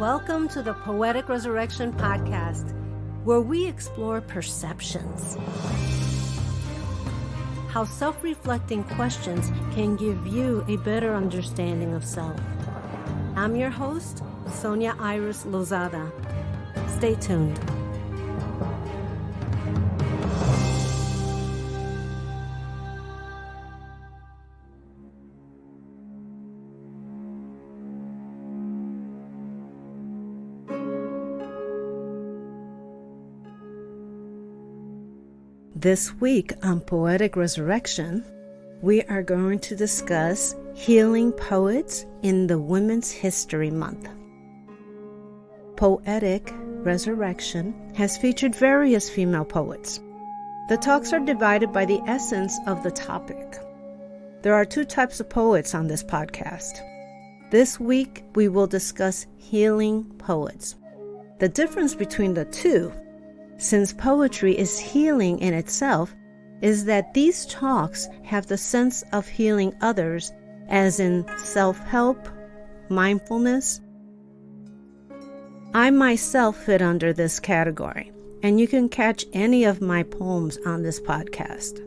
Welcome to the Poetic Resurrection podcast, where we explore perceptions. How self-reflecting questions can give you a better understanding of self. I'm your host, Sonia Iris Lozada. Stay tuned. This week on Poetic Resurrection, we are going to discuss healing poets in the Women's History Month. Poetic Resurrection has featured various female poets. The talks are divided by the essence of the topic. There are two types of poets on this podcast. This week, we will discuss healing poets. The difference between the two, since poetry is healing in itself, is that these talks have the sense of healing others, as in self-help, mindfulness. I myself fit under this category, and you can catch any of my poems on this podcast.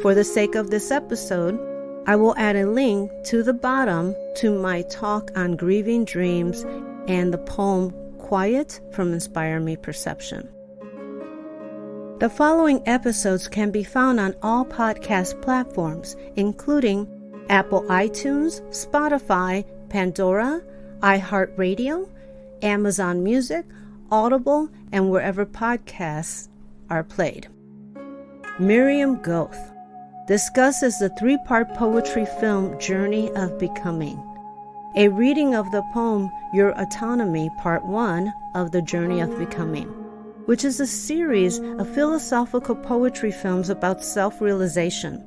For the sake of this episode, I will add a link to the bottom to my talk on Grieving Dreams and the poem Quiet from Inspire Me Perception. The following episodes can be found on all podcast platforms, including Apple iTunes, Spotify, Pandora, iHeartRadio, Amazon Music, Audible, and wherever podcasts are played. Maryam Ghouth discusses the three-part poetry film Journey of Becoming. A reading of the poem Your Autonomy, Part 1 of the Journey of Becoming, which is a series of philosophical poetry films about self-realization.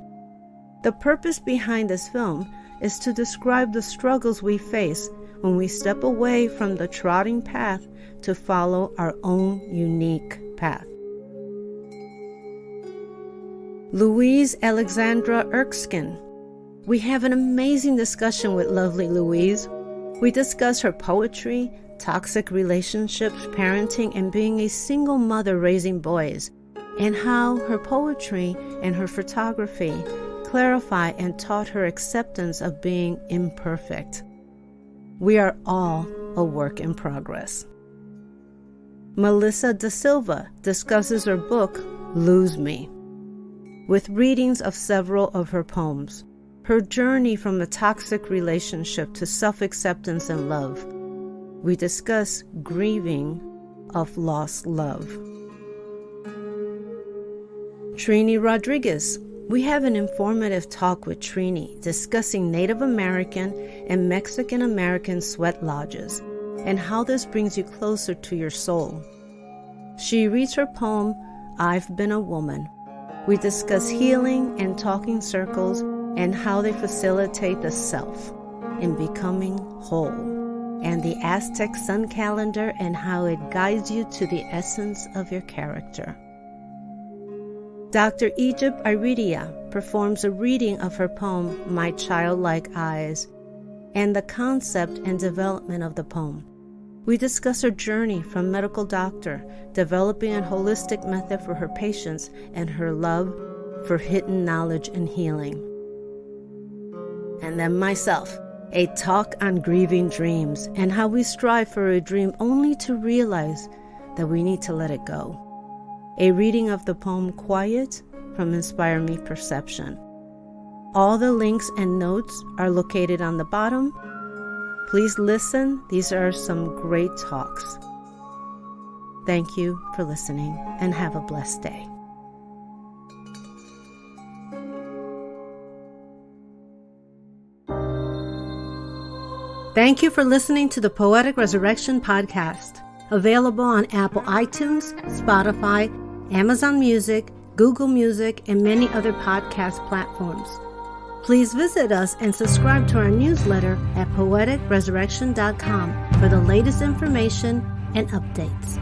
The purpose behind this film is to describe the struggles we face when we step away from the trodden path to follow our own unique path. Louise Alexandra Erskine. We have an amazing discussion with lovely Louise. We discuss her poetry, toxic relationships, parenting, and being a single mother raising boys, and how her poetry and her photography clarify and taught her acceptance of being imperfect. We are all a work in progress. Melissa Da Silva discusses her book, Lose Me, with readings of several of her poems, her journey from a toxic relationship to self-acceptance and love. We discuss grieving of lost love. Trini Rodriguez. We have an informative talk with Trini discussing Native American and Mexican American sweat lodges and how this brings you closer to your soul. She reads her poem, I've Been a Woman. We discuss healing and talking circles and how they facilitate the self in becoming whole, and the Aztec sun calendar and how it guides you to the essence of your character. Dr. Egypt Iridia performs a reading of her poem, My Childlike Eyes, and the concept and development of the poem. We discuss her journey from medical doctor, developing a holistic method for her patients, and her love for hidden knowledge and healing. And then myself, a talk on grieving dreams and how we strive for a dream only to realize that we need to let it go. A reading of the poem Quiet from Inspire Me Perception. All the links and notes are located on the bottom. Please listen. These are some great talks. Thank you for listening and have a blessed day. Thank you for listening to the Poetic Resurrection podcast, available on Apple iTunes, Spotify, Amazon Music, Google Music, and many other podcast platforms. Please visit us and subscribe to our newsletter at poeticresurrection.com for the latest information and updates.